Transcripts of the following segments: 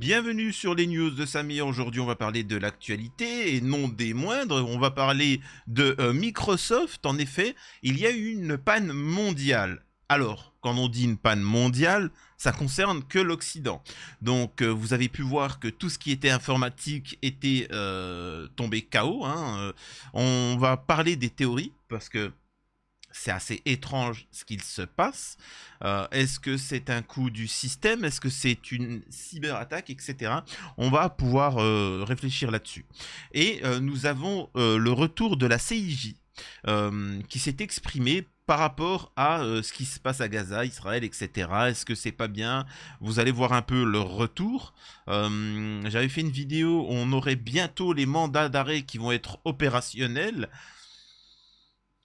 Bienvenue sur les news de Samir. Aujourd'hui, on va parler de l'actualité et non des moindres. On va parler de Microsoft. En effet, il y a eu une panne mondiale. Alors, quand on dit une panne mondiale, ça concerne que l'Occident. Donc, vous avez pu voir que tout ce qui était informatique était tombé KO. On va parler des théories parce que c'est assez étrange ce qu'il se passe. Est-ce que c'est un coup du système? Est-ce que c'est une cyberattaque, etc. On va pouvoir réfléchir là-dessus. Et nous avons le retour de la CIJ qui s'est exprimé par rapport à ce qui se passe à Gaza, Israël, etc. Est-ce que c'est pas bien? Vous allez voir un peu leur retour. J'avais fait une vidéo où on aurait bientôt les mandats d'arrêt qui vont être opérationnels.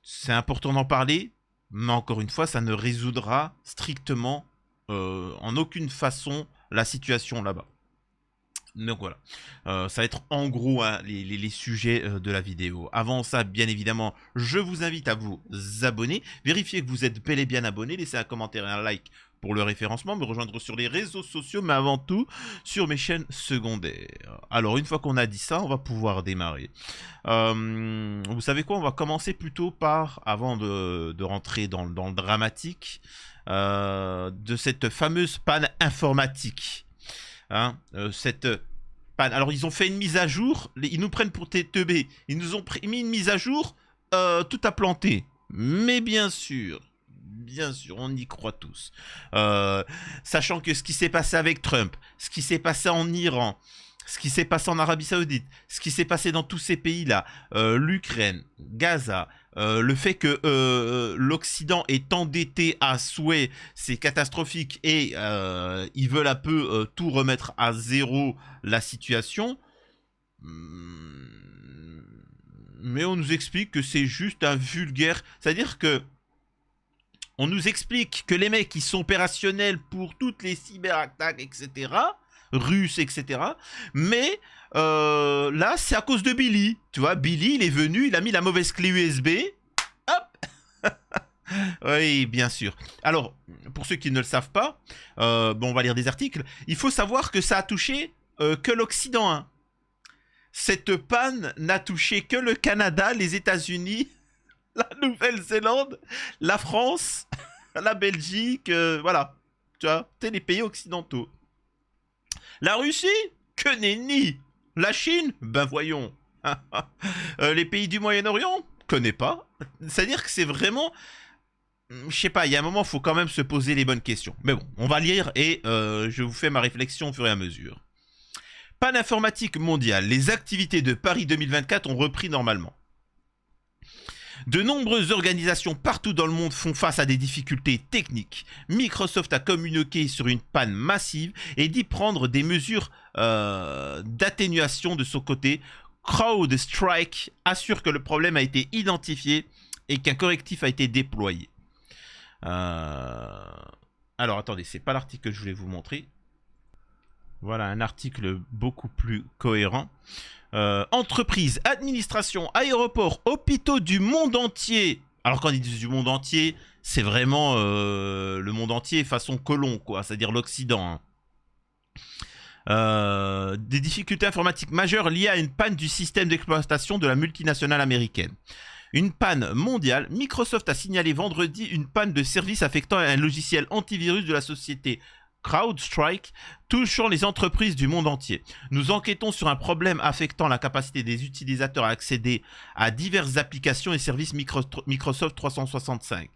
C'est important d'en parler, mais encore une fois, ça ne résoudra strictement en aucune façon la situation là-bas. Donc voilà, ça va être en gros hein, les sujets de la vidéo. Avant ça, bien évidemment, je vous invite à vous abonner. Vérifiez que vous êtes bel et bien abonné. Laissez un commentaire et un like pour le référencement. Me rejoindre sur les réseaux sociaux, mais avant tout sur mes chaînes secondaires. Alors, une fois qu'on a dit ça, on va pouvoir démarrer. Vous savez quoi? On va commencer plutôt par, avant de rentrer dans le dramatique, de cette fameuse panne informatique. Cette panne. Alors ils ont fait une mise à jour, ils nous prennent pour des teubés, ils nous ont mis une mise à jour, tout a planté. Mais bien sûr, on y croit tous. Sachant que ce qui s'est passé avec Trump, ce qui s'est passé en Iran, ce qui s'est passé en Arabie Saoudite, ce qui s'est passé dans tous ces pays-là, l'Ukraine, Gaza, le fait que l'Occident est endetté à souhait, c'est catastrophique et ils veulent un peu tout remettre à zéro la situation. Mais on nous explique que c'est juste un vulgaire... C'est-à-dire que on nous explique que les mecs qui sont opérationnels pour toutes les cyberattaques, etc., russes, etc., mais là, c'est à cause de Billy. Tu vois, Billy, il est venu, il a mis la mauvaise clé USB. Hop. Oui, bien sûr. Alors, pour ceux qui ne le savent pas, bon, on va lire des articles. Il faut savoir que ça a touché que l'Occident. Hein. Cette panne n'a touché que le Canada, les États-Unis, la Nouvelle-Zélande, la France, la Belgique, voilà. Tu vois, c'est les pays occidentaux. La Russie? Que nenni. La Chine? Ben voyons. Les pays du Moyen-Orient? Connais pas. C'est-à-dire que c'est vraiment... Je sais pas, il y a un moment, il faut quand même se poser les bonnes questions. Mais bon, on va lire et je vous fais ma réflexion au fur et à mesure. Panne informatique mondiale. Les activités de Paris 2024 ont repris normalement. De nombreuses organisations partout dans le monde font face à des difficultés techniques. Microsoft a communiqué sur une panne massive et dit prendre des mesures d'atténuation de son côté. CrowdStrike assure que le problème a été identifié et qu'un correctif a été déployé. Alors attendez, c'est pas l'article que je voulais vous montrer. Voilà un article beaucoup plus cohérent. Entreprises, administrations, aéroports, hôpitaux du monde entier. Alors quand ils disent du monde entier, c'est vraiment le monde entier façon colon, quoi, c'est-à-dire l'Occident. Hein. Des difficultés informatiques majeures liées à une panne du système d'exploitation de la multinationale américaine. Une panne mondiale. Microsoft a signalé vendredi une panne de service affectant un logiciel antivirus de la société CrowdStrike, touchant les entreprises du monde entier. Nous enquêtons sur un problème affectant la capacité des utilisateurs à accéder à diverses applications et services Microsoft 365,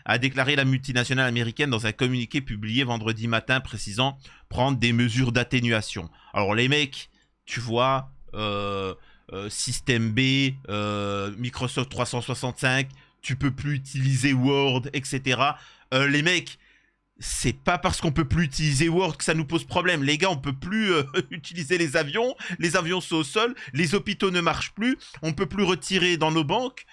a déclaré la multinationale américaine dans un communiqué publié vendredi matin précisant prendre des mesures d'atténuation. Alors les mecs, tu vois, système B, Microsoft 365, tu peux plus utiliser Word, etc. Les mecs, c'est pas parce qu'on peut plus utiliser Word que ça nous pose problème. Les gars, on peut plus utiliser les avions sont au sol, les hôpitaux ne marchent plus, on peut plus retirer dans nos banques.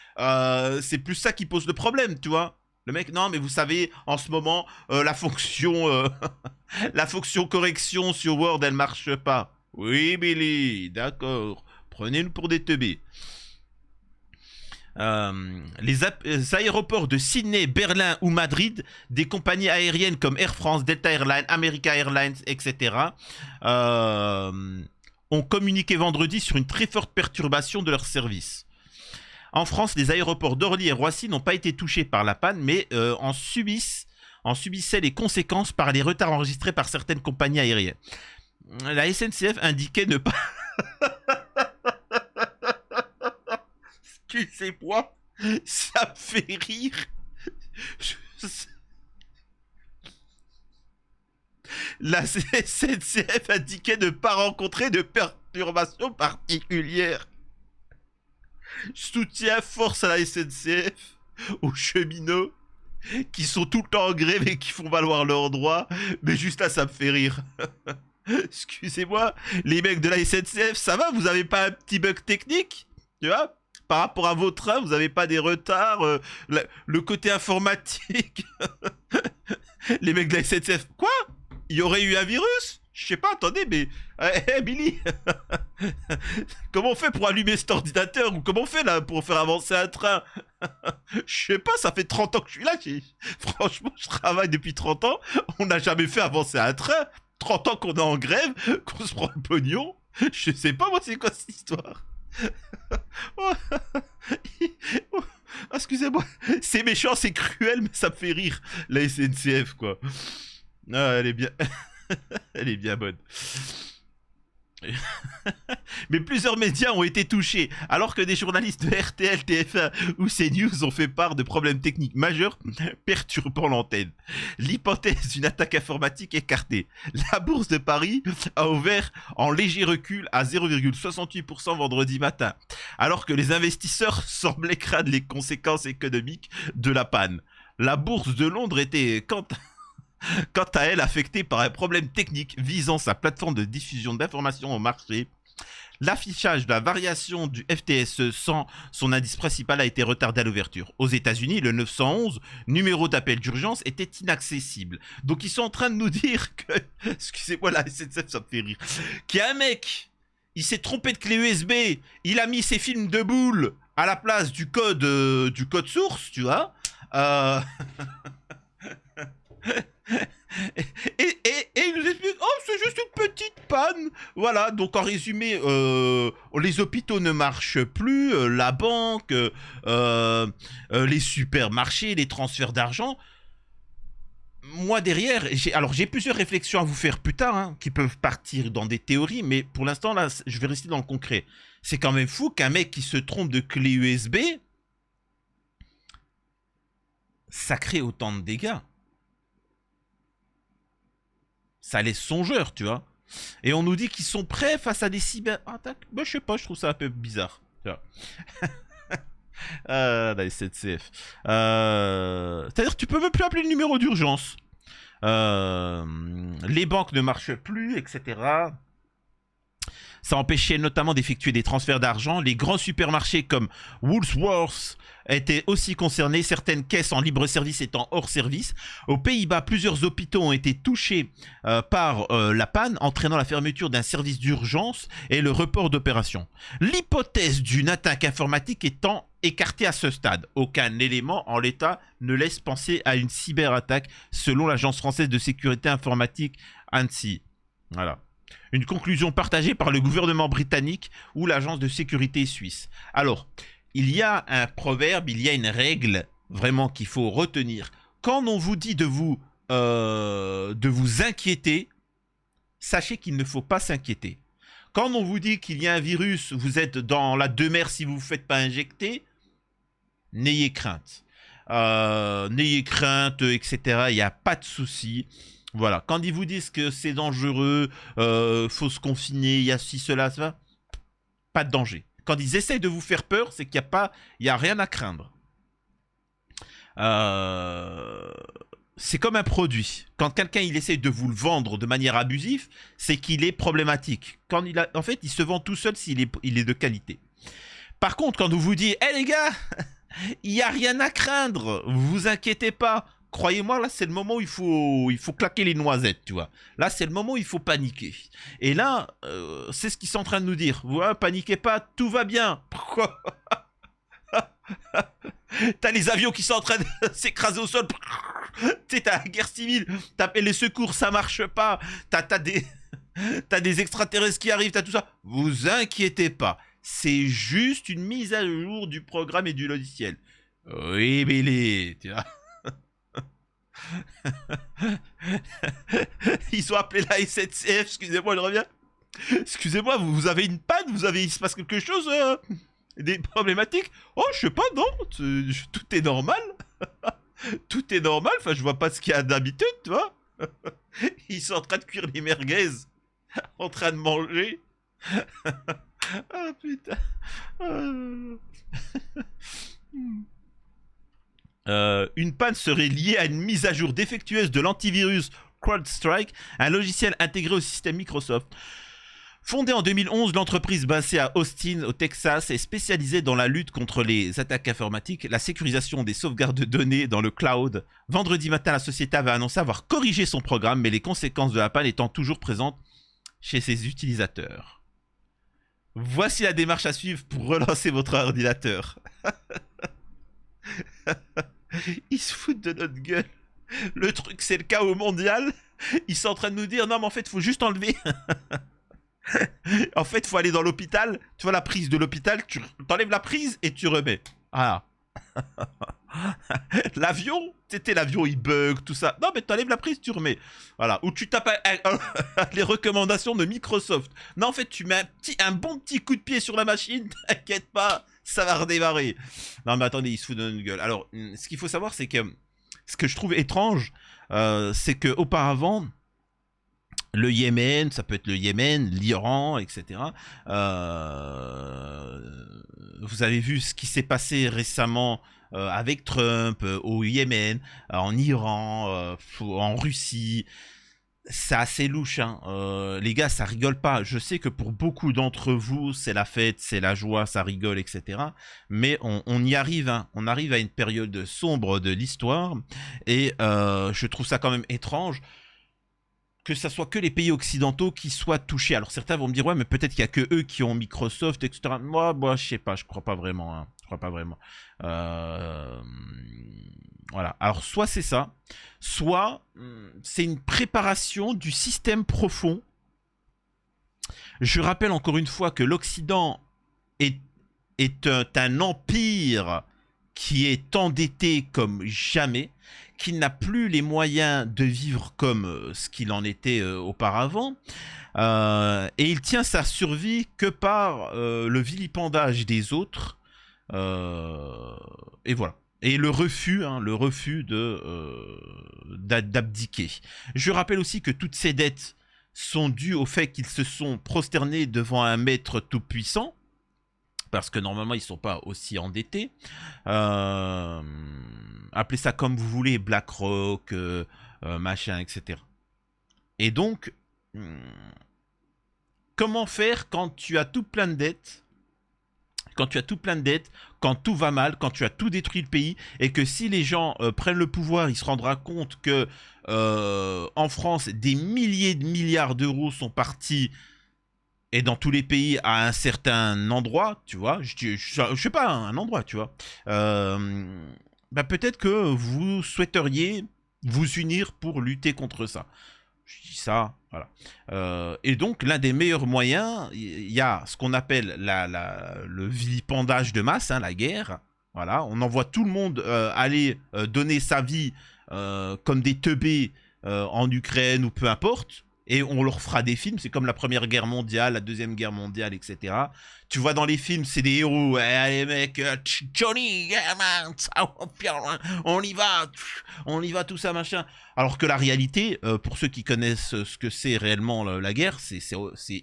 C'est plus ça qui pose le problème, tu vois. Le mec, non, mais vous savez, en ce moment, la fonction correction sur Word, elle marche pas. Oui, Billy, d'accord. Prenez-nous pour des teubés. Les aéroports de Sydney, Berlin ou Madrid, des compagnies aériennes comme Air France, Delta Airlines, America Airlines, etc. Ont communiqué vendredi sur une très forte perturbation de leur service. En France, les aéroports d'Orly et Roissy n'ont pas été touchés par la panne, mais en subissaient les conséquences par les retards enregistrés par certaines compagnies aériennes. La SNCF indiquait ne pas... Excusez-moi, ça me fait rire. La SNCF indiquait ne pas rencontrer de perturbations particulières. Soutien force à la SNCF, aux cheminots qui sont tout le temps en grève et qui font valoir leurs droits, mais juste là ça me fait rire. Excusez-moi, les mecs de la SNCF, ça va, vous avez pas un petit bug technique, tu vois? Par rapport à vos trains, vous avez pas des retards, le côté informatique. Les mecs de la SNCF, quoi? Il y aurait eu un virus? Je sais pas, attendez, mais... Hey, Billy. Comment on fait pour allumer cet ordinateur? Ou comment on fait là pour faire avancer un train? Je sais pas, ça fait 30 ans que je suis là. Franchement, je travaille depuis 30 ans. On n'a jamais fait avancer un train. 30 ans qu'on est en grève, qu'on se prend le pognon. Je sais pas, moi, c'est quoi cette histoire? Excusez-moi, c'est méchant, c'est cruel, mais ça me fait rire. La SNCF, quoi. Ah, elle est bien... Elle est bien bonne. Mais plusieurs médias ont été touchés, alors que des journalistes de RTL, TF1 ou CNews ont fait part de problèmes techniques majeurs perturbant l'antenne. L'hypothèse d'une attaque informatique écartée. La bourse de Paris a ouvert en léger recul à 0,68% vendredi matin, alors que les investisseurs semblaient craindre les conséquences économiques de la panne. La bourse de Londres était quant à elle affectée par un problème technique visant sa plateforme de diffusion d'informations au marché. L'affichage de la variation du FTSE sans son indice principal a été retardé à l'ouverture. Aux États-Unis, le 911, numéro d'appel d'urgence, était inaccessible. Donc ils sont en train de nous dire que, excusez-moi la SNCF, ça me fait rire, qu'il y a un mec, il s'est trompé de clé USB, il a mis ses films de boules à la place du code source, tu vois. Et il nous explique, oh c'est juste une petite panne. Voilà, donc en résumé, les hôpitaux ne marchent plus, la banque, les supermarchés, les transferts d'argent. Moi derrière, j'ai plusieurs réflexions à vous faire plus tard, hein, qui peuvent partir dans des théories, mais pour l'instant là, je vais rester dans le concret. C'est quand même fou qu'un mec qui se trompe de clé USB, ça crée autant de dégâts. Ça laisse songeur, tu vois. Et on nous dit qu'ils sont prêts face à des cyberattaques. Ben, je sais pas, je trouve ça un peu bizarre. Tu vois. La SNCF. C'est-à-dire, tu peux même plus appeler le numéro d'urgence. Les banques ne marchent plus, etc. Ça empêchait notamment d'effectuer des transferts d'argent. Les grands supermarchés comme Woolworths étaient aussi concernés, certaines caisses en libre service étant hors service. Aux Pays-Bas, plusieurs hôpitaux ont été touchés par la panne, entraînant la fermeture d'un service d'urgence et le report d'opérations. L'hypothèse d'une attaque informatique étant écartée à ce stade. Aucun élément en l'état ne laisse penser à une cyberattaque, selon l'Agence française de sécurité informatique ANSSI. Voilà. Une conclusion partagée par le gouvernement britannique ou l'agence de sécurité suisse. Alors, il y a un proverbe, il y a une règle vraiment qu'il faut retenir. Quand on vous dit de vous inquiéter, sachez qu'il ne faut pas s'inquiéter. Quand on vous dit qu'il y a un virus, vous êtes dans la demeure si vous ne vous faites pas injecter, n'ayez crainte. N'ayez crainte, etc. Il n'y a pas de souci. Voilà, quand ils vous disent que c'est dangereux, faut se confiner, il y a ci, cela, ça, pas de danger. Quand ils essayent de vous faire peur, c'est qu'il n'y a rien à craindre. C'est comme un produit. Quand quelqu'un il essaye de vous le vendre de manière abusive, c'est qu'il est problématique. En fait, il se vend tout seul s'il est de qualité. Par contre, quand on vous dit, hé les gars, il n'y a rien à craindre, vous inquiétez pas. Croyez-moi, là, c'est le moment où il faut claquer les noisettes, tu vois. Là, c'est le moment où il faut paniquer. Et là, c'est ce qu'ils sont en train de nous dire. Vous paniquez pas, tout va bien. Pourquoi? T'as les avions qui sont en train de s'écraser au sol. Tu sais, t'as la guerre civile. T'appelles les secours, ça marche pas. T'as des... T'as des extraterrestres qui arrivent, t'as tout ça. Vous inquiétez pas. C'est juste une mise à jour du programme et du logiciel. Oui, Billy, tu vois. Ils ont appelé la SNCF, excusez-moi, je reviens. Excusez-moi, vous avez une panne, il se passe quelque chose, des problématiques. Oh, je sais pas, non, tout est normal. Tout est normal, enfin, je vois pas ce qu'il y a d'habitude, tu vois. Ils sont en train de cuire les merguez, en train de manger. Ah, putain. Une panne serait liée à une mise à jour défectueuse de l'antivirus CrowdStrike, un logiciel intégré au système Microsoft. Fondée en 2011, l'entreprise basée à Austin, au Texas, est spécialisée dans la lutte contre les attaques informatiques, la sécurisation des sauvegardes de données dans le cloud. Vendredi matin, la société avait annoncé avoir corrigé son programme, mais les conséquences de la panne étant toujours présentes chez ses utilisateurs. Voici la démarche à suivre pour relancer votre ordinateur. Ils se foutent de notre gueule. Le truc, c'est le chaos mondial. Ils sont en train de nous dire, non mais en fait, il faut juste enlever... En fait, faut aller dans l'hôpital. Tu vois la prise de l'hôpital, tu t'enlèves la prise et tu remets. Ah. L'avion, c'était l'avion, il bug, tout ça. Non, mais t'enlèves la prise, tu remets. Voilà. Ou tu tapes les recommandations de Microsoft. Non, en fait, tu mets un bon petit coup de pied sur la machine. T'inquiète pas, ça va redémarrer. Non, mais attendez, il se fout de notre gueule. Alors, ce qu'il faut savoir, c'est que ce que je trouve étrange, c'est que auparavant. Le Yémen, ça peut être le Yémen, l'Iran, etc. Vous avez vu ce qui s'est passé récemment avec Trump, au Yémen, en Iran, en Russie. C'est assez louche, hein. Les gars, ça rigole pas. Je sais que pour beaucoup d'entre vous, c'est la fête, c'est la joie, ça rigole, etc. Mais on y arrive, hein. On arrive à une période sombre de l'histoire. Et je trouve ça quand même étrange que ça soit que les pays occidentaux qui soient touchés. Alors certains vont me dire, ouais, mais peut-être qu'il y a que eux qui ont Microsoft, etc. Moi, je sais pas, je crois pas vraiment. Hein. Je crois pas vraiment. Voilà. Alors soit c'est ça, soit c'est une préparation du système profond. Je rappelle encore une fois que l'Occident est un empire qui est endetté comme jamais, qui n'a plus les moyens de vivre comme ce qu'il en était auparavant, et il tient sa survie que par le vilipendage des autres, et voilà. Et le refus d'abdiquer. Je rappelle aussi que toutes ces dettes sont dues au fait qu'ils se sont prosternés devant un maître tout-puissant, parce que normalement ils ne sont pas aussi endettés. Appelez ça comme vous voulez, BlackRock, machin, etc. Et donc, comment faire quand tu as tout plein de dettes, quand tout va mal, quand tu as tout détruit le pays, et que si les gens prennent le pouvoir, ils se rendront compte que en France, des milliers de milliards d'euros sont partis. Et dans tous les pays, à un certain endroit, tu vois, je sais pas, un endroit, tu vois, bah peut-être que vous souhaiteriez vous unir pour lutter contre ça. Je dis ça, voilà. Et donc, l'un des meilleurs moyens, il y a ce qu'on appelle le vilipendage de masse, hein, la guerre. Voilà, on envoie tout le monde aller donner sa vie comme des teubés en Ukraine ou peu importe. Et on leur fera des films, c'est comme la Première Guerre mondiale, la Deuxième Guerre mondiale, etc. Tu vois dans les films, c'est des héros. Allez mec, Johnny, yeah, man, on y va, tout ça, machin. Alors que la réalité, pour ceux qui connaissent ce que c'est réellement la guerre, c'est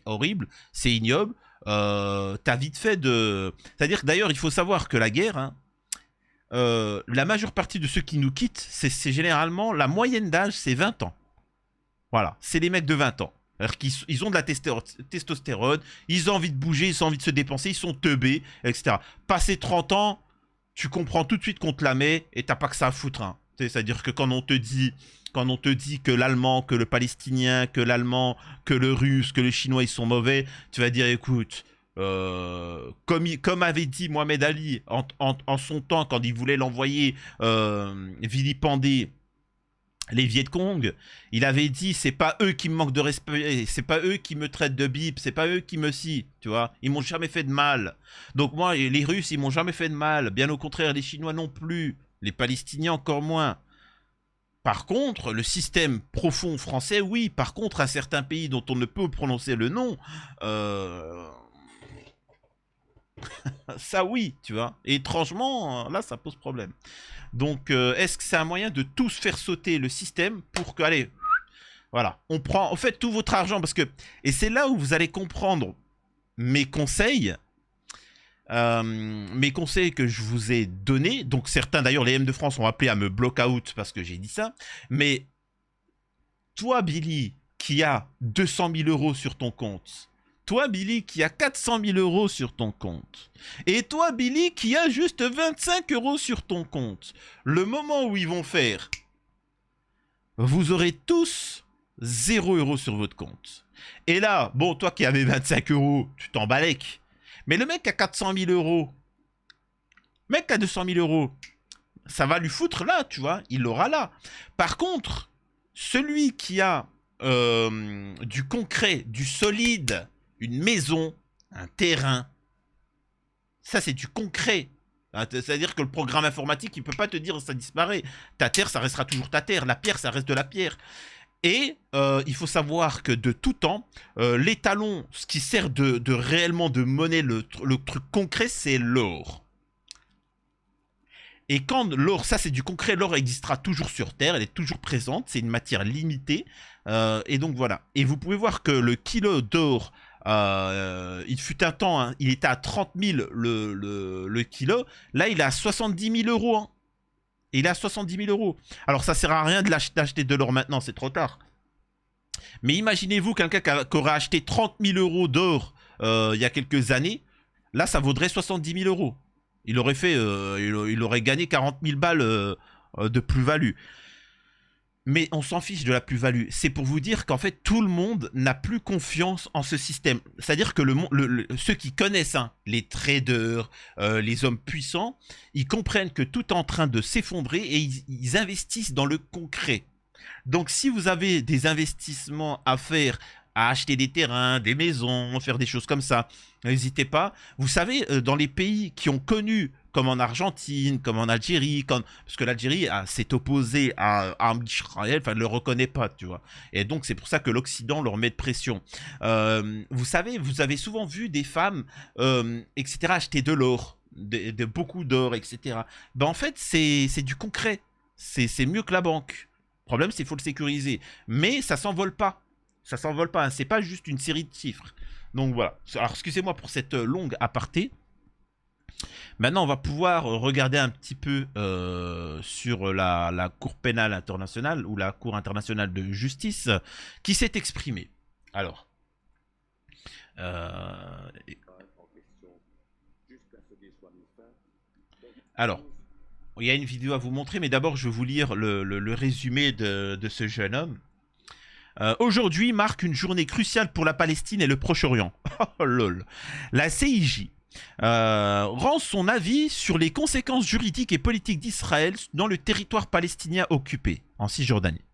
horrible, c'est ignoble. T'as vite fait de... C'est-à-dire que d'ailleurs, il faut savoir que la guerre... Hein, la majeure partie de ceux qui nous quittent, c'est généralement... La moyenne d'âge, c'est 20 ans. Voilà, c'est les mecs de 20 ans. Alors qu'ils ont de la testostérone, ils ont envie de bouger, ils ont envie de se dépenser, ils sont teubés, etc. Passé 30 ans, tu comprends tout de suite qu'on te la met et t'as pas que ça à foutre. Hein. C'est-à-dire que quand on te dit que l'allemand, que le palestinien, que l'allemand, que le russe, que le chinois, ils sont mauvais, tu vas dire, écoute, comme avait dit Mohamed Ali en son temps quand il voulait l'envoyer vilipender les Viet Cong, il avait dit c'est pas eux qui me manquent de respect, c'est pas eux qui me traitent de bip, c'est pas eux qui me scie, tu vois, ils m'ont jamais fait de mal. Donc moi, les Russes, ils m'ont jamais fait de mal, bien au contraire, les Chinois non plus, les Palestiniens encore moins. Par contre, le système profond français, oui. Par contre, à certains pays dont on ne peut prononcer le nom, ça oui, tu vois. Et étrangement, là, ça pose problème. Donc, est-ce que c'est un moyen de tous faire sauter le système pour que, allez, voilà, on prend, en fait, tout votre argent parce que, et c'est là où vous allez comprendre mes conseils. Mes conseils que je vous ai donnés, donc certains d'ailleurs les M de France ont appelé à me block out parce que j'ai dit ça, mais toi Billy qui a 200 000 euros sur ton compte, toi Billy qui a 400 000 euros sur ton compte, et toi Billy qui a juste 25 euros sur ton compte, le moment où ils vont faire, vous aurez tous 0 euros sur votre compte. Et là, bon, toi qui avais 25 euros, tu t'en balèques. Mais le mec a 400 000 euros, mec a 200 000 euros, ça va lui foutre là, tu vois, il l'aura là. Par contre, celui qui a du concret, du solide, une maison, un terrain, ça c'est du concret. C'est-à-dire que le programme informatique, il ne peut pas te dire ça disparaît. Ta terre, ça restera toujours ta terre. La pierre, ça reste de la pierre. Et il faut savoir que de tout temps, l'étalon, ce qui sert de réellement de monnaie, le truc concret, c'est l'or. Et quand l'or, ça c'est du concret, l'or existera toujours sur Terre, elle est toujours présente, c'est une matière limitée. Et donc voilà. Et vous pouvez voir que le kilo d'or, il fut un temps, hein, il était à 30 000 le kilo. Là, il est à 70 000 euros. Hein. Il est à 70 000 euros. Alors, ça sert à rien d'acheter de l'or maintenant, c'est trop tard. Mais imaginez-vous quelqu'un qui aurait acheté 30 000 euros d'or il y a quelques années. Là, ça vaudrait 70 000 euros. Il aurait fait, il aurait gagné 40 000 balles de plus-value. Mais on s'en fiche de la plus-value. C'est pour vous dire qu'en fait, tout le monde n'a plus confiance en ce système. C'est-à-dire que ceux qui connaissent, hein, les traders, les hommes puissants, ils comprennent que tout est en train de s'effondrer et ils investissent dans le concret. Donc, si vous avez des investissements à faire, à acheter des terrains, des maisons, faire des choses comme ça, n'hésitez pas. Vous savez, dans les pays qui ont connu, comme en Argentine, comme en Algérie, parce que l'Algérie s'est opposée à Israël, enfin, ne le reconnaît pas, tu vois. Et donc, c'est pour ça que l'Occident leur met de pression. Vous savez, vous avez souvent vu des femmes, etc., acheter de l'or, de beaucoup d'or, etc. Ben, en fait, c'est du concret. C'est mieux que la banque. Le problème, c'est qu'il faut le sécuriser. Mais ça s'envole pas. Ça s'envole pas. Hein. C'est pas juste une série de chiffres. Donc voilà. Alors, excusez-moi pour cette longue aparté. Maintenant, on va pouvoir regarder un petit peu sur la Cour pénale internationale ou la Cour internationale de justice qui s'est exprimée. Alors, il y a une vidéo à vous montrer, mais d'abord, je vais vous lire le résumé de ce jeune homme. Aujourd'hui marque une journée cruciale pour la Palestine et le Proche-Orient. Oh lol. La CIJ rend son avis sur les conséquences juridiques et politiques d'Israël dans le territoire palestinien occupé, en Cisjordanie.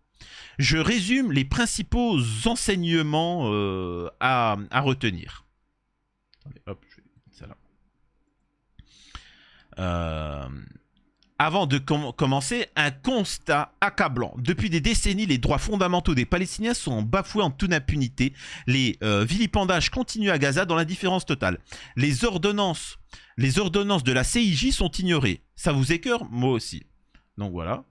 Je résume les principaux enseignements à retenir. Attendez, hop, je vais mettre ça là. Avant de commencer, un constat accablant. Depuis des décennies, les droits fondamentaux des Palestiniens sont bafoués en toute impunité. Les vilipendages continuent à Gaza dans l'indifférence totale. Les ordonnances de la CIJ sont ignorées. Ça vous écœure? Moi aussi. Donc voilà.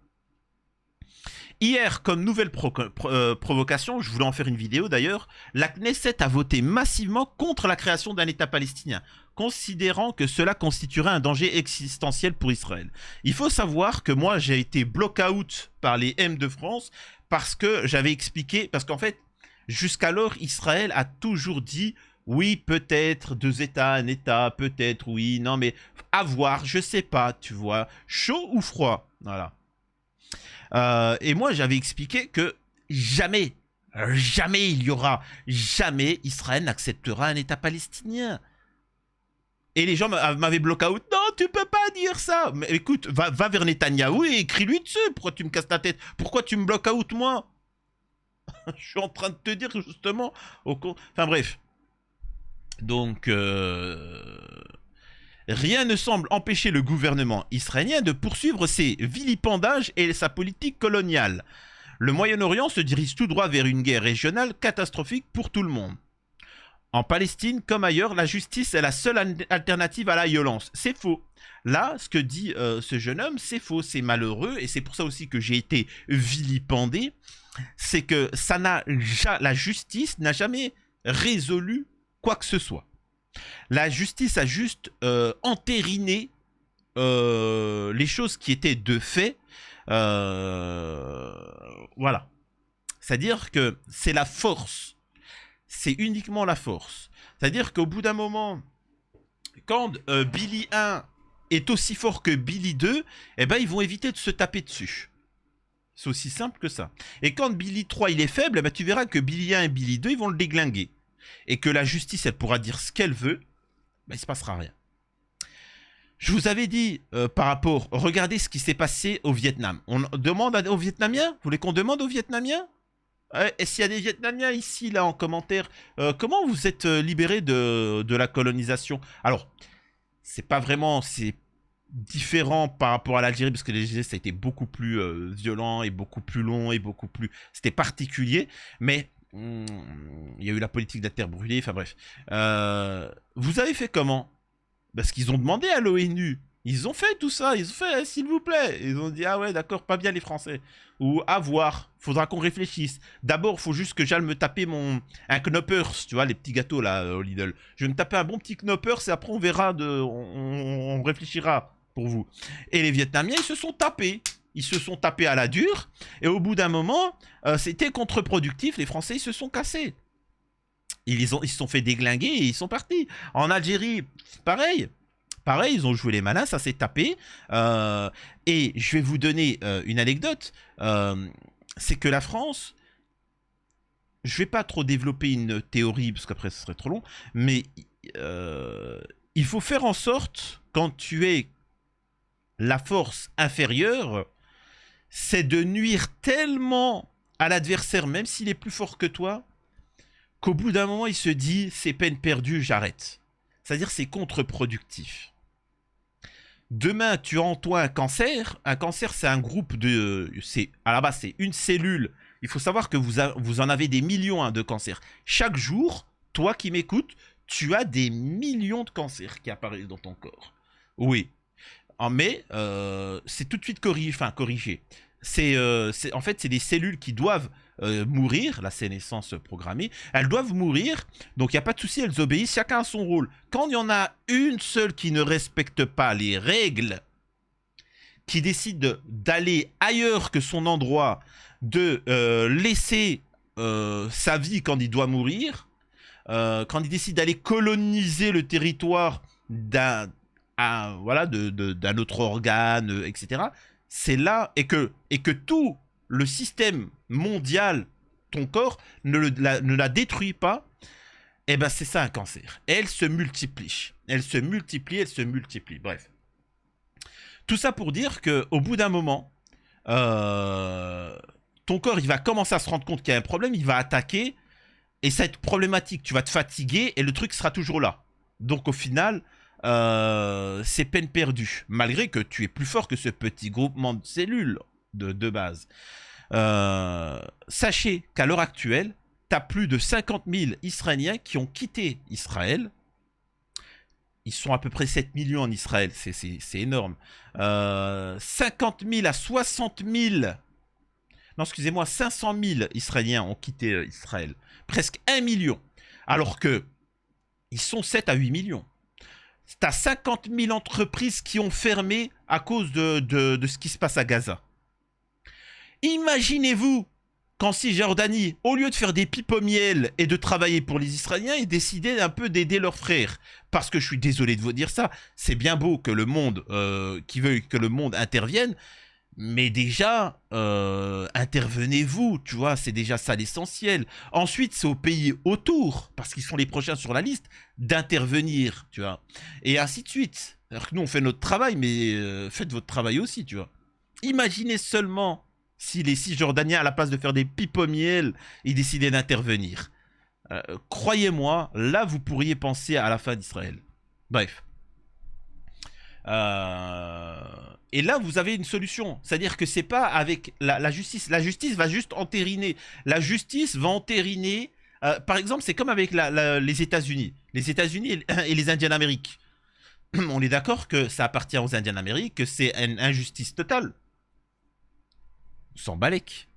Hier, comme nouvelle provocation, je voulais en faire une vidéo d'ailleurs, la Knesset a voté massivement contre la création d'un État palestinien, considérant que cela constituerait un danger existentiel pour Israël. Il faut savoir que moi, j'ai été block-out par les M de France parce que j'avais expliqué, parce qu'en fait, jusqu'alors, Israël a toujours dit oui, peut-être, 2 États, un État, peut-être, oui, non, mais à voir, je sais pas, tu vois, chaud ou froid, voilà. Et moi, j'avais expliqué que jamais il y aura, jamais Israël n'acceptera un État palestinien. Et les gens m'avaient bloqué out. Non, tu peux pas dire ça. Mais écoute, va vers Netanyahou et écris-lui dessus. Pourquoi tu me casses la tête? Pourquoi tu me bloques out, moi? Je suis en train de te dire, justement. Enfin, bref. Donc, rien ne semble empêcher le gouvernement israélien de poursuivre ses vilipendages et sa politique coloniale. Le Moyen-Orient se dirige tout droit vers une guerre régionale catastrophique pour tout le monde. En Palestine, comme ailleurs, la justice est la seule alternative à la violence. C'est faux. Là, ce que dit ce jeune homme, c'est faux, c'est malheureux, et c'est pour ça aussi que j'ai été vilipendé. C'est que la justice n'a jamais résolu quoi que ce soit. La justice a juste entériné les choses qui étaient de fait. Voilà. C'est-à-dire que c'est la force. C'est uniquement la force. C'est-à-dire qu'au bout d'un moment, quand Billy 1 est aussi fort que Billy 2, eh ben, ils vont éviter de se taper dessus. C'est aussi simple que ça. Et quand Billy 3 il est faible, eh ben, tu verras que Billy 1 et Billy 2 ils vont le déglinguer. Et que la justice, elle pourra dire ce qu'elle veut, ben, il ne se passera rien. Je vous avais dit par rapport, regardez ce qui s'est passé au Vietnam. On demande aux Vietnamiens, vous voulez qu'on demande aux Vietnamiens? Et s'il y a des Vietnamiens ici, là, en commentaire, comment vous êtes libérés de la colonisation? Alors, c'est pas vraiment, c'est différent par rapport à l'Algérie, parce que l'Algérie, ça a été beaucoup plus violent, et beaucoup plus long, et beaucoup plus... C'était particulier, mais il y a eu la politique de la terre brûlée, enfin bref. Vous avez fait comment? Parce qu'ils ont demandé à l'ONU. Ils ont fait tout ça, ils ont fait, s'il vous plaît. Ils ont dit, ah ouais, d'accord, pas bien les Français. Ou à voir, faudra qu'on réfléchisse. D'abord, il faut juste que j'aille me taper un Knoppers, tu vois, les petits gâteaux là, au Lidl. Je vais me taper un bon petit Knoppers et après on verra, on réfléchira pour vous. Et les Vietnamiens, ils se sont tapés. Ils se sont tapés à la dure. Et au bout d'un moment, c'était contre-productif. Les Français, ils se sont cassés. Ils se sont fait déglinguer et ils sont partis. En Algérie, pareil. Pareil, ils ont joué les malins, ça s'est tapé. Et je vais vous donner une anecdote. C'est que la France, je ne vais pas trop développer une théorie, parce qu'après ce serait trop long, mais il faut faire en sorte, quand tu es la force inférieure, c'est de nuire tellement à l'adversaire, même s'il est plus fort que toi, qu'au bout d'un moment, il se dit, c'est peine perdue, j'arrête. C'est-à-dire, c'est contre-productif. Demain, tu as en toi un cancer. Un cancer, c'est un groupe de... À la base, c'est une cellule. Il faut savoir que vous en avez des millions de cancers. Chaque jour, toi qui m'écoutes, tu as des millions de cancers qui apparaissent dans ton corps. Oui. Mais c'est tout de suite corrigé. En fait, c'est des cellules qui doivent mourir, la sénescence programmée, elles doivent mourir, donc il n'y a pas de souci, elles obéissent, chacun a son rôle. Quand il y en a une seule qui ne respecte pas les règles, qui décide d'aller ailleurs que son endroit, de laisser sa vie quand il doit mourir, quand il décide d'aller coloniser le territoire d'un autre organe, etc., c'est là, et que tout le système mondial, ton corps, ne la détruit pas, et ben c'est ça un cancer. Et elle se multiplie. Elle se multiplie. Bref. Tout ça pour dire qu'au bout d'un moment, ton corps, il va commencer à se rendre compte qu'il y a un problème, il va attaquer, et ça va être problématique. Tu vas te fatiguer, et le truc sera toujours là. Donc au final... c'est peine perdue, malgré que tu es plus fort que ce petit groupement de cellules de base. Sachez qu'à l'heure actuelle, tu as plus de 50 000 Israéliens qui ont quitté Israël. Ils sont à peu près 7 millions en Israël, c'est énorme. 50 000 à 60 000... Non, excusez-moi, 500 000 Israéliens ont quitté Israël. Presque 1 million. Alors que ils sont 7 à 8 millions. T'as 50 000 entreprises qui ont fermé à cause de ce qui se passe à Gaza. Imaginez-vous qu'en Cisjordanie, au lieu de faire des pipes au miel et de travailler pour les Israéliens, ils décidaient un peu d'aider leurs frères. Parce que je suis désolé de vous dire ça, c'est bien beau que le monde, qui veut que le monde intervienne, Mais déjà, intervenez-vous, tu vois, c'est déjà ça l'essentiel. Ensuite, c'est aux pays autour, parce qu'ils sont les prochains sur la liste, d'intervenir, tu vois. Et ainsi de suite. Alors que nous, on fait notre travail, mais faites votre travail aussi, tu vois. Imaginez seulement si les Cisjordaniens, à la place de faire des pipes au miel, ils décidaient d'intervenir. Croyez-moi, là, vous pourriez penser à la fin d'Israël. Bref. Et là, vous avez une solution. C'est-à-dire que c'est pas avec la justice. La justice va juste entériner. La justice va entériner. Par exemple, c'est comme avec les États-Unis. Les États-Unis et les Indiens d'Amérique. On est d'accord que ça appartient aux Indiens d'Amérique, que c'est une injustice totale. Sans balèque.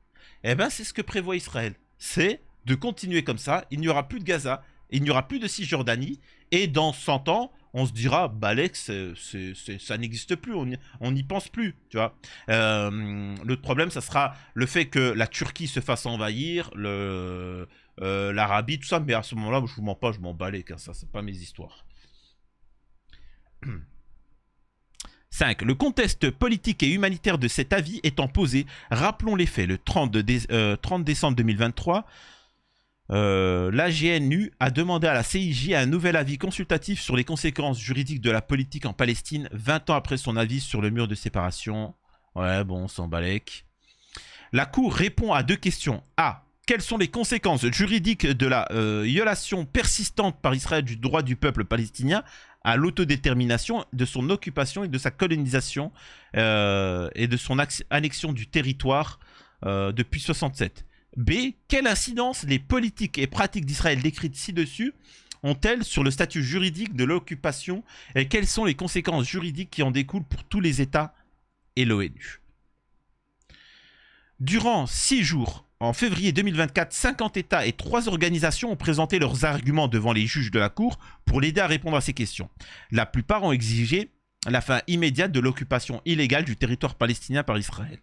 Eh ben, c'est ce que prévoit Israël. C'est de continuer comme ça. Il n'y aura plus de Gaza. Il n'y aura plus de Cisjordanie. Et dans 100 ans, on se dira, Balek, ça n'existe plus, on n'y pense plus, tu vois. Le problème, ça sera le fait que la Turquie se fasse envahir, l'Arabie, tout ça, mais à ce moment-là, je vous mens pas, je m'en balèque, hein, ça, c'est pas mes histoires. 5. Le contexte politique et humanitaire de cet avis étant posé, rappelons les faits. Le 30 décembre 2023, l'AGNU a demandé à la CIJ un nouvel avis consultatif sur les conséquences juridiques de la politique en Palestine, 20 ans après son avis sur le mur de séparation. Ouais, bon, on s'en balèque. La Cour répond à deux questions. A. Quelles sont les conséquences juridiques de la violation persistante par Israël du droit du peuple palestinien à l'autodétermination, de son occupation et de sa colonisation et de son annexion du territoire depuis 1967. B. Quelle incidence les politiques et pratiques d'Israël décrites ci-dessus ont-elles sur le statut juridique de l'occupation et quelles sont les conséquences juridiques qui en découlent pour tous les États et l'ONU? Durant 6 jours, en février 2024, 50 États et 3 organisations ont présenté leurs arguments devant les juges de la Cour pour l'aider à répondre à ces questions. La plupart ont exigé la fin immédiate de l'occupation illégale du territoire palestinien par Israël.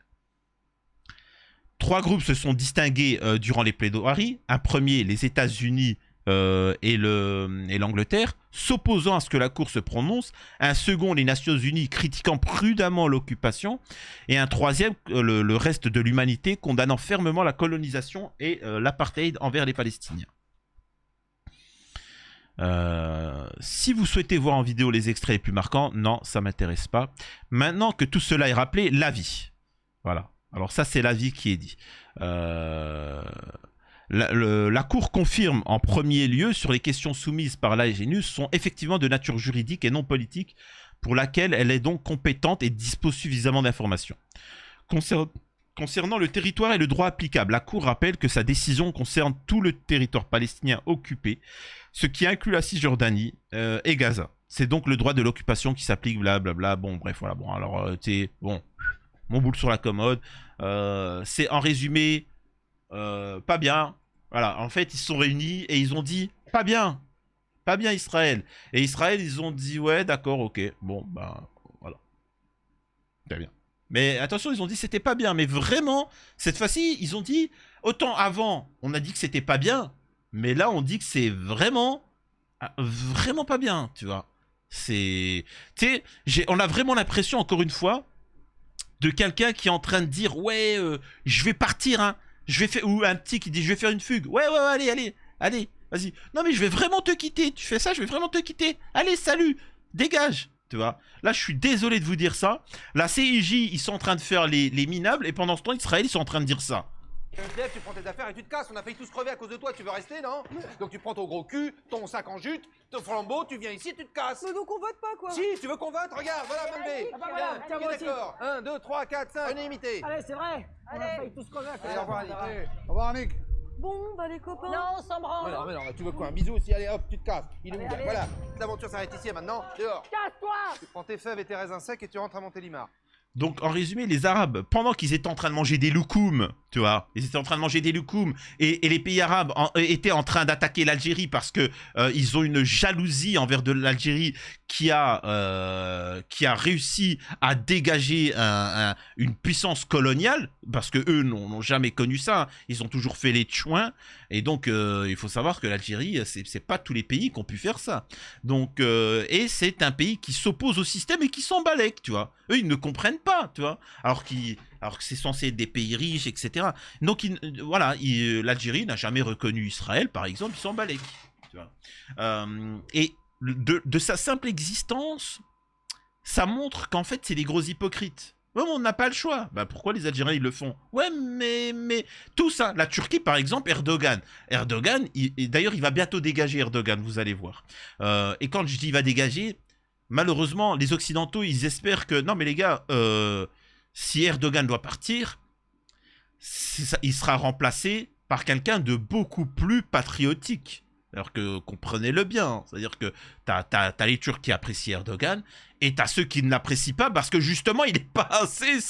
3 groupes se sont distingués durant les plaidoiries. Un premier, les États-Unis et l'Angleterre, s'opposant à ce que la Cour se prononce. Un second, les Nations Unies, critiquant prudemment l'occupation. Et un troisième, le reste de l'humanité, condamnant fermement la colonisation et l'apartheid envers les Palestiniens. Si vous souhaitez voir en vidéo les extraits les plus marquants, non, ça ne m'intéresse pas. Maintenant que tout cela est rappelé, l'avis. Voilà. Alors ça, c'est l'avis qui est dit. La Cour confirme en premier lieu sur les questions soumises par l'AGNU sont effectivement de nature juridique et non politique, pour laquelle elle est donc compétente et dispose suffisamment d'informations. Concernant le territoire et le droit applicable, la Cour rappelle que sa décision concerne tout le territoire palestinien occupé, ce qui inclut la Cisjordanie et Gaza. C'est donc le droit de l'occupation qui s'applique, blablabla. Bon, bref, voilà. Bon, alors, bon, mon boule sur la commode. C'est en résumé... pas bien. Voilà, en fait, ils se sont réunis et ils ont dit pas bien Israël. Et Israël, ils ont dit ouais, d'accord, ok, bon, bah voilà, très bien. Mais attention, ils ont dit c'était pas bien, mais vraiment, cette fois-ci, ils ont dit autant avant, on a dit que c'était pas bien, mais là, on dit que c'est vraiment pas bien, tu vois. C'est, tu sais, on a vraiment l'impression, encore une fois, de quelqu'un qui est en train de dire ouais, je vais partir, hein. Je vais faire, ou un petit qui dit je vais faire une fugue. Ouais, allez, vas-y. Non mais je vais vraiment te quitter. Tu fais ça, je vais vraiment te quitter. Allez, salut, dégage. Tu vois. Là, je suis désolé de vous dire ça. La CIJ, ils sont en train de faire les minables et pendant ce temps, Israël, ils sont en train de dire ça. Tu te lèves, tu prends tes affaires et tu te casses. On a failli tous crever à cause de toi. Tu veux rester, non? Donc tu prends ton gros cul, ton sac en jute, ton flambeau, tu viens ici, tu te casses. Mais donc on vote pas, quoi. Si, tu veux qu'on vote? Regarde, voilà, Malvé. Ah bah voilà, tiens, moi aussi. D'accord. 1, 2, 3, 4, 5. Unanimité. Allez, c'est vrai. On a failli tous crever à cause Allez, de au revoir, ça. Annick. Au revoir, Annick. Bon, bah les copains. Non, on s'en branle. Mais non, tu veux quoi? Un bisou aussi? Allez, hop, tu te casses. Il est où? Allez. Voilà. L'aventure s'arrête ici et maintenant. Dehors. Casse-toi. Tu prends tes fèves et tes raisins secs et tu rentres à Montélimar. Donc, en résumé, les Arabes, pendant qu'ils étaient en train de manger des loukoums, tu vois, ils étaient en train de manger des loukoums, et les pays arabes étaient en train d'attaquer l'Algérie parce que ils ont une jalousie envers de l'Algérie qui a réussi à dégager une puissance coloniale, parce que eux n'ont jamais connu ça, hein. Ils ont toujours fait les tchouins, et donc il faut savoir que l'Algérie, c'est pas tous les pays qui ont pu faire ça. Donc, et c'est un pays qui s'oppose au système et qui s'en balèque, tu vois. Eux, ils ne comprennent pas, tu vois. Alors que c'est censé être des pays riches, etc. Donc voilà, l'Algérie n'a jamais reconnu Israël, par exemple, ils s'en balèquent, tu vois. Et de sa simple existence, ça montre qu'en fait, c'est des gros hypocrites. Ouais, mais on n'a pas le choix. Bah, pourquoi les Algériens, ils le font? Ouais, mais tout ça. La Turquie, par exemple, Erdogan. Erdogan, d'ailleurs, il va bientôt dégager Erdogan, vous allez voir. Et quand je dis il va dégager, malheureusement, les Occidentaux, ils espèrent que... Non, mais les gars, si Erdogan doit partir, il sera remplacé par quelqu'un de beaucoup plus patriotique. Alors que comprenez-le bien, hein. C'est-à-dire que t'as les Turcs qui apprécient Erdogan et t'as ceux qui ne l'apprécient pas parce que justement il est pas assez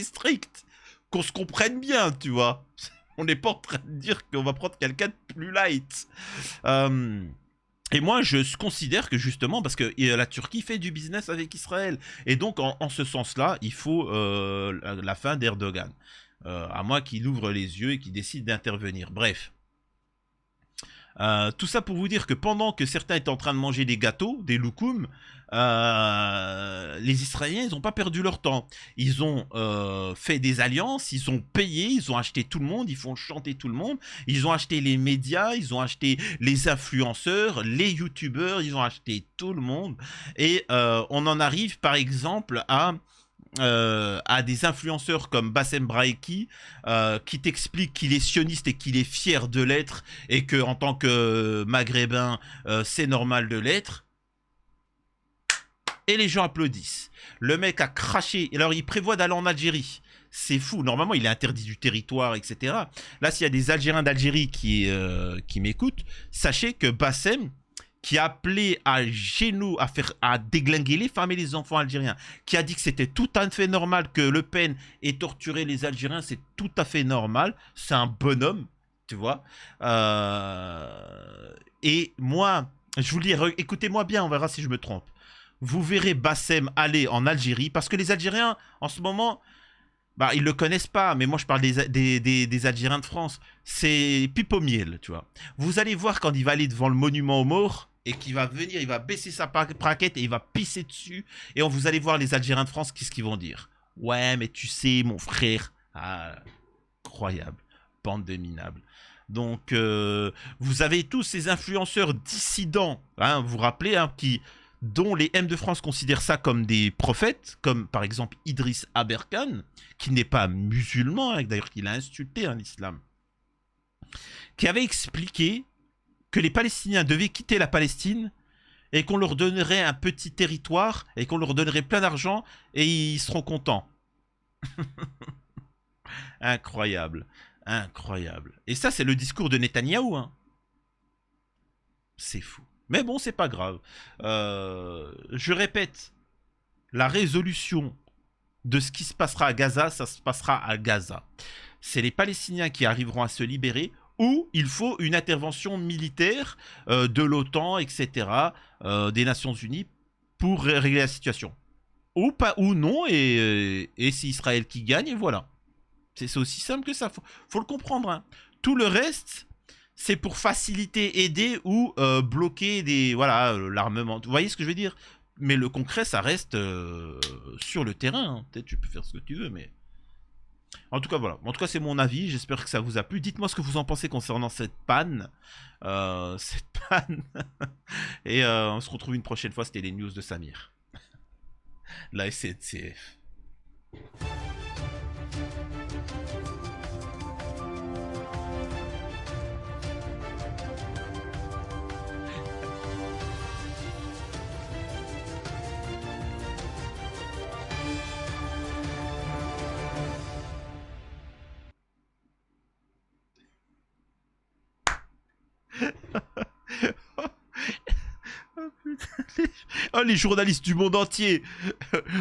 strict. Qu'on se comprenne bien, tu vois. On n'est pas en train de dire qu'on va prendre quelqu'un de plus light. Et moi, je considère que justement, parce que la Turquie fait du business avec Israël, et donc en ce sens-là, il faut la fin d'Erdogan. À moins qu'il ouvre les yeux et qu'il décide d'intervenir. Bref. Tout ça pour vous dire que pendant que certains étaient en train de manger des gâteaux, des loukoums, les Israéliens, ils n'ont pas perdu leur temps. Ils ont fait des alliances, ils ont payé, ils ont acheté tout le monde, ils font chanter tout le monde, ils ont acheté les médias, ils ont acheté les influenceurs, les youtubeurs, ils ont acheté tout le monde. Et on en arrive par exemple à des influenceurs comme Bassem Braiki qui t'explique qu'il est sioniste et qu'il est fier de l'être et que en tant que maghrébin c'est normal de l'être, et les gens applaudissent. Le mec a craché, alors il prévoit d'aller en Algérie. C'est fou, normalement il est interdit du territoire, etc. Là, s'il y a des Algériens d'Algérie qui m'écoutent, sachez que Bassem, qui a appelé à genoux à déglinguer les femmes et les enfants algériens, qui a dit que c'était tout à fait normal que Le Pen ait torturé les Algériens, c'est tout à fait normal, c'est un bonhomme, tu vois. Et moi, je vous le dis, écoutez-moi bien, on verra si je me trompe. Vous verrez Bassem aller en Algérie, parce que les Algériens, en ce moment... Bah, ils le connaissent pas, mais moi je parle des Algériens de France. C'est pipe au miel, tu vois. Vous allez voir quand il va aller devant le monument aux morts et qu'il va venir, il va baisser sa plaquette et il va pisser dessus. Et vous allez voir les Algériens de France, qu'est-ce qu'ils vont dire? Ouais, mais tu sais, mon frère. Ah, incroyable. Bande de minables. Donc, vous avez tous ces influenceurs dissidents, hein, vous vous rappelez, hein, dont les M de France considèrent ça comme des prophètes, comme par exemple Idriss Aberkan, qui n'est pas musulman, hein, d'ailleurs qu'il a insulté l'islam, qui avait expliqué que les Palestiniens devaient quitter la Palestine et qu'on leur donnerait un petit territoire et qu'on leur donnerait plein d'argent et ils seront contents. Incroyable, incroyable. Et ça, c'est le discours de Netanyahou, hein. C'est fou. Mais bon, c'est pas grave. Je répète, la résolution de ce qui se passera à Gaza, ça se passera à Gaza. C'est les Palestiniens qui arriveront à se libérer, ou il faut une intervention militaire de l'OTAN, etc., des Nations Unies, pour régler la situation. Ou pas, ou non, et c'est Israël qui gagne, et voilà. C'est aussi simple que ça. Faut le comprendre, hein. Tout le reste... c'est pour faciliter, aider ou bloquer l'armement. Vous voyez ce que je veux dire? Mais le concret, ça reste sur le terrain. Hein. Peut-être tu peux faire ce que tu veux, mais... En tout cas, voilà. En tout cas, c'est mon avis. J'espère que ça vous a plu. Dites-moi ce que vous en pensez concernant cette panne. Et on se retrouve une prochaine fois. C'était les news de Samir. La SNCF. Oh, les journalistes du monde entier.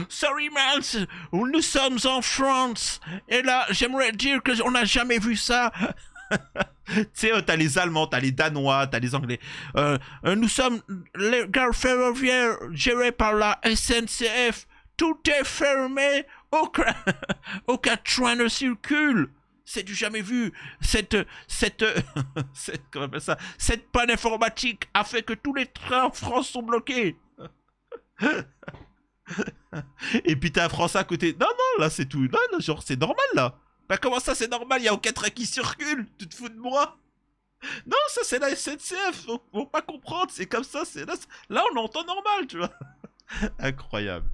Sorry, man, nous sommes en France. Et là, j'aimerais dire qu'on n'a jamais vu ça. Tu sais, t'as les Allemands, t'as les Danois, t'as les Anglais. Nous sommes les gares ferroviaires gérées par la SNCF. Tout est fermé. Aucun train ne circule. C'est du jamais vu. Comment on appelle ça? Cette panne informatique a fait que tous les trains en France sont bloqués. Et puis t'as un Français à côté. Non, non, là c'est tout. Non, non, genre c'est normal là. Bah comment ça c'est normal? Il y a aucun train qui circule. Tu te fous de moi? Non, ça c'est la SNCF. Faut pas comprendre. C'est comme ça. C'est là, là on entend normal, tu vois. Incroyable.